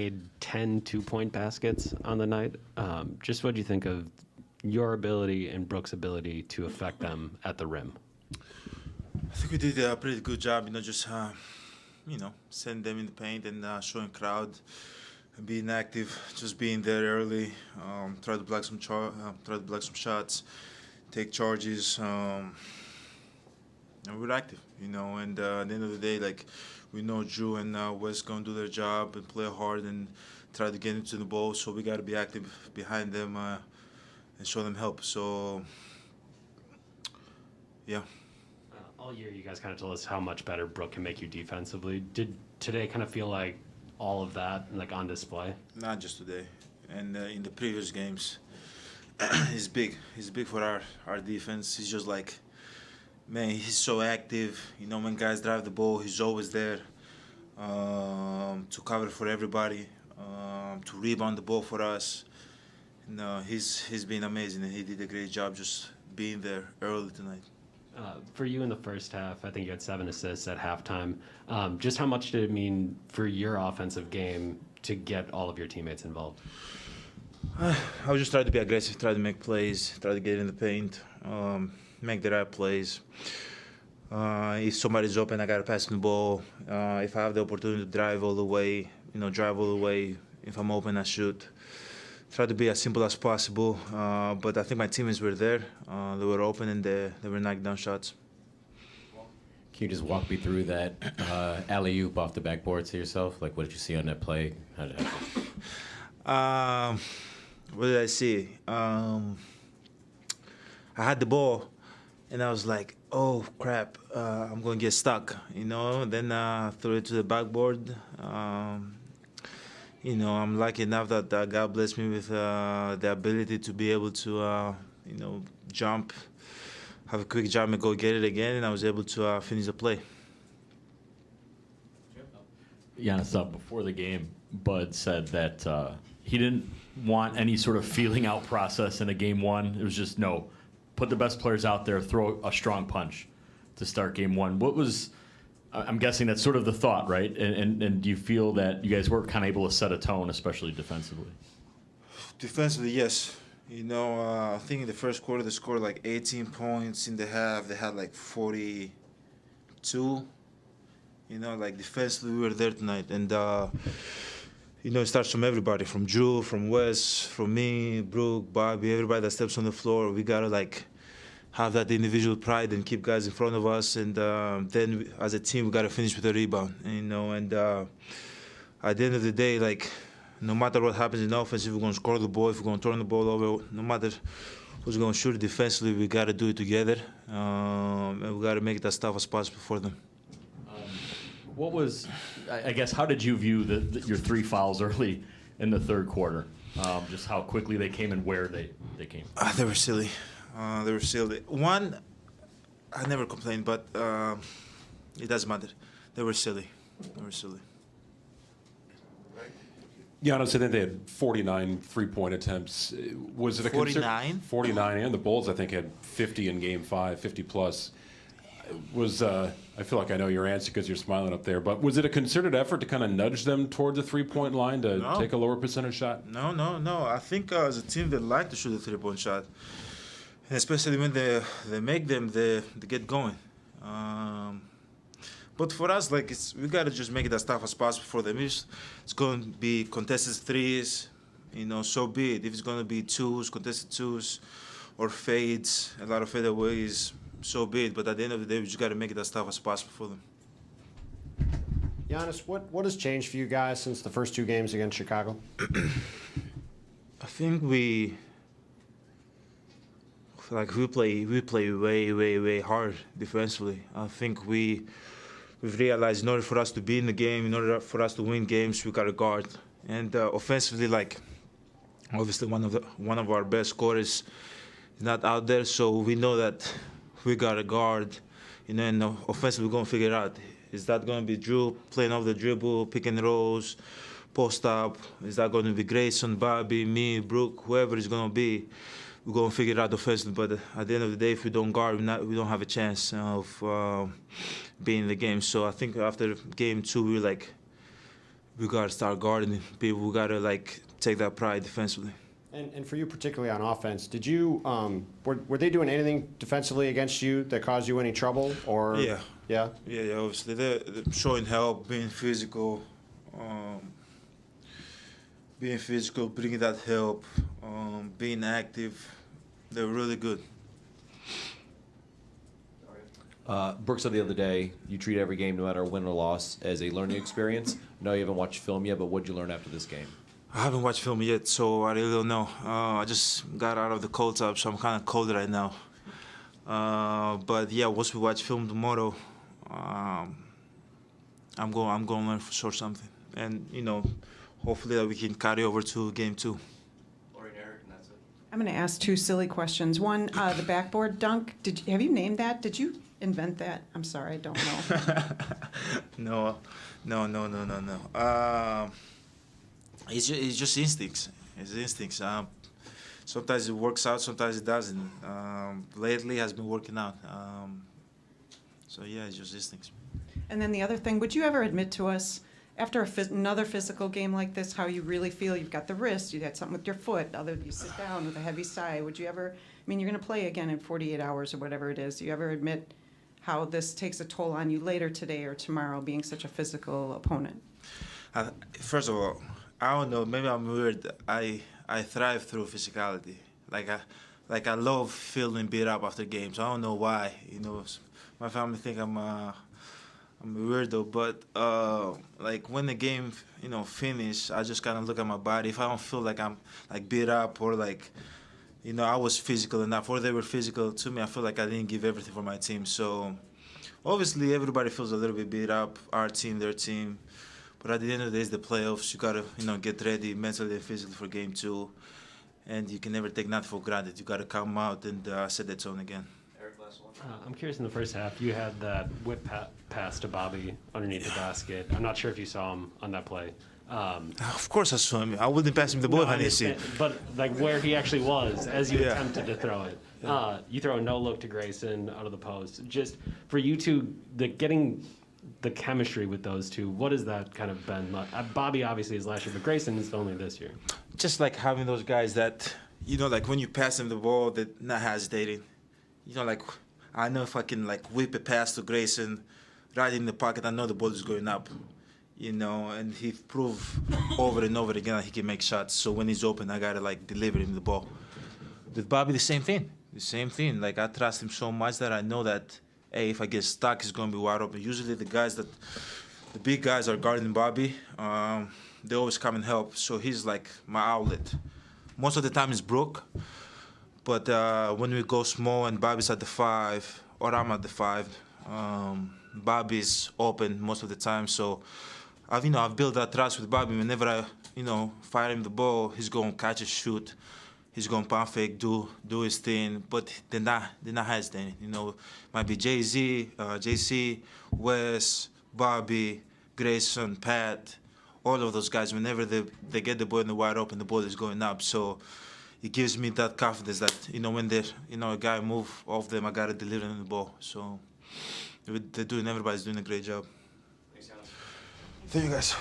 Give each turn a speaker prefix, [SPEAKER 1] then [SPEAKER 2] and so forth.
[SPEAKER 1] made 10 two-point baskets on the night. Just what do you think of your ability and Brooks' ability to affect them at the rim?
[SPEAKER 2] I think we did a pretty good job, just send them in the paint and showing crowd, and being active, just being there early, try to block some shots, take charges, and we're active, And at the end of the day, like we know Drew and Wes gonna do their job and play hard and try to get into the ball, so we got to be active behind them and show them help. So, yeah.
[SPEAKER 1] All year, you guys kind of told us how much better Brook can make you defensively. Did today kind of feel like all of that, like on display?
[SPEAKER 2] Not just today, and in the previous games, he's big. He's big for our defense. He's just like, man, he's so active. When guys drive the ball, he's always there to cover for everybody, to rebound the ball for us. No, he's been amazing, and he did a great job just being there early tonight.
[SPEAKER 1] For you in the first half, I think you had 7 assists at halftime. Just how much did it mean for your offensive game to get all of your teammates involved?
[SPEAKER 2] I was just trying to be aggressive, try to make plays, try to get in the paint, make the right plays. If somebody's open, I got to pass them the ball. If I have the opportunity to drive all the way, drive all the way. If I'm open, I shoot. Try to be as simple as possible, but I think my teammates were there. They were open and they were knocking down shots.
[SPEAKER 3] Can you just walk me through that alley-oop off the backboard to yourself? Like, what did you see on that play? How did it happen?
[SPEAKER 2] What did I see? I had the ball, and I was like, oh, crap, I'm going to get stuck, Then I threw it to the backboard. I'm lucky enough that God blessed me with the ability to be able to, jump, have a quick jump and go get it again, and I was able to finish the play.
[SPEAKER 4] Giannis, before the game, Bud said that he didn't want any sort of feeling out process in a game one. It was just, no, put the best players out there, throw a strong punch to start game one. What was... I'm guessing that's sort of the thought, right? And do you feel that you guys were kind of able to set a tone, especially defensively?
[SPEAKER 2] Defensively, yes. I think in the first quarter they scored like 18 points. In the half, they had like 42. Defensively we were there tonight. And, it starts from everybody, from Drew, from Wes, from me, Brooke, Bobby, everybody that steps on the floor. We got to, have that individual pride and keep guys in front of us, and then as a team we got to finish with a rebound, and at the end of the day, no matter what happens in offense, if we're going to score the ball, if we're going to turn the ball over, no matter who's going to shoot it defensively, we got to do it together, and we got to make it as tough as possible for them.
[SPEAKER 4] What was, I guess, how did you view your 3 fouls early in the third quarter? Just how quickly they came and where they came?
[SPEAKER 2] They were silly. They were silly. One, I never complained, but it doesn't matter. They were silly.
[SPEAKER 5] Giannis, I think they had 49 three-point attempts. Was it a
[SPEAKER 2] 49?
[SPEAKER 5] 49, and the Bulls, I think, had 50 in Game 5, 50-plus. I feel like I know your answer because you're smiling up there, but was it a concerted effort to kind of nudge them toward the three-point line to take a lower percentage shot?
[SPEAKER 2] No. I think as a team, they like to shoot a three-point shot. And especially when they make them, they get going. But for us, we got to just make it as tough as possible for them. It's going to be contested threes, so be it. If it's going to be contested twos, or fades, a lot of fadeaways, so be it. But at the end of the day, we just got to make it as tough as possible for them.
[SPEAKER 6] Giannis, what has changed for you guys since the first 2 games against Chicago?
[SPEAKER 2] I think we play way hard defensively. I think we've realized in order for us to be in the game, in order for us to win games, we got to guard. And offensively, obviously one of our best scorers is not out there, so we know that we got to guard. And offensively we're gonna figure it out. Is that gonna be Drew playing off the dribble, pick and rolls, post up? Is that gonna be Grayson, Bobby, me, Brooke, whoever it's gonna be? We're going to figure it out offensively, but at the end of the day, if we don't guard, we don't have a chance of being in the game. So I think after game 2, we were we gotta start guarding people. We gotta like take that pride defensively.
[SPEAKER 6] And for you, particularly on offense, did you were they doing anything defensively against you that caused you any trouble? Or
[SPEAKER 2] Yeah.
[SPEAKER 6] yeah.
[SPEAKER 2] Yeah, obviously they're showing help, being physical, bringing that help, being active. They're really good.
[SPEAKER 7] Brooke said the other day, you treat every game, no matter win or loss, as a learning experience. No, you haven't watched film yet, but what did you learn after this game?
[SPEAKER 2] I haven't watched film yet, so I really don't know. I just got out of the cold tub, so I'm kind of cold right now. But yeah, once we watch film tomorrow, I'm going to learn for sure something, and hopefully that we can carry over to game 2.
[SPEAKER 8] I'm going to ask 2 silly questions. One, the backboard dunk. Have you named that? Did you invent that? I'm sorry, I don't know.
[SPEAKER 2] No. It's just instincts. It's instincts. Sometimes it works out, sometimes it doesn't. Lately, it has been working out. So yeah, it's just instincts.
[SPEAKER 8] And then the other thing, would you ever admit to us, after another physical game like this, how you really feel? You've got the wrist, you had something with your foot, you sit down with a heavy sigh. Would you ever, you're going to play again in 48 hours or whatever it is. Do you ever admit how this takes a toll on you later today or tomorrow, being such a physical opponent?
[SPEAKER 2] First of all, I don't know, maybe I'm weird. I thrive through physicality. I love feeling beat up after games. I don't know why. My family think I'm a weirdo, but when the game finish, I just kind of look at my body. If I don't feel like I'm beat up or I was physical enough, or they were physical to me, I feel like I didn't give everything for my team. So obviously everybody feels a little bit beat up, our team, their team. But at the end of the day, it's the playoffs. You gotta get ready mentally and physically for game 2, and you can never take nothing for granted. You gotta come out and set the tone again.
[SPEAKER 1] I'm curious, in the first half, you had that whip pass to Bobby underneath the basket. I'm not sure if you saw him on that play.
[SPEAKER 2] Of course I saw him. I wouldn't pass him the ball if I didn't see it.
[SPEAKER 1] But where he actually was as you
[SPEAKER 2] Yeah.
[SPEAKER 1] attempted to throw it. You throw a no look to Grayson out of the post. Just for you two, getting the chemistry with those two, what has that kind of been like? Bobby obviously is last year, but Grayson is only this year.
[SPEAKER 2] Just like having those guys that, when you pass them the ball, they're not hesitating. I know if I can whip a pass to Grayson right in the pocket, I know the ball is going up. And he proved over and over again that he can make shots. So when he's open, I gotta deliver him the ball. With Bobby, the same thing. I trust him so much that I know that, hey, if I get stuck, he's gonna be wide open. Usually the big guys are guarding Bobby. They always come and help. So he's my outlet. Most of the time it's Brooke. But when we go small and Bobby's at the 5, or I'm at the 5, Bobby's open most of the time. So I've built that trust with Bobby. Whenever I fire him the ball, he's going to catch and shoot. He's going to pump fake, do his thing. But they're not hesitating. Might be Jay-Z, JC, Wes, Bobby, Grayson, Pat, all of those guys. Whenever they get the ball in the wide open, the ball is going up. So it gives me that confidence that when a guy move off them, I gotta deliver them the ball. So everybody's doing a great job. Thanks, Giannis. Thank you guys.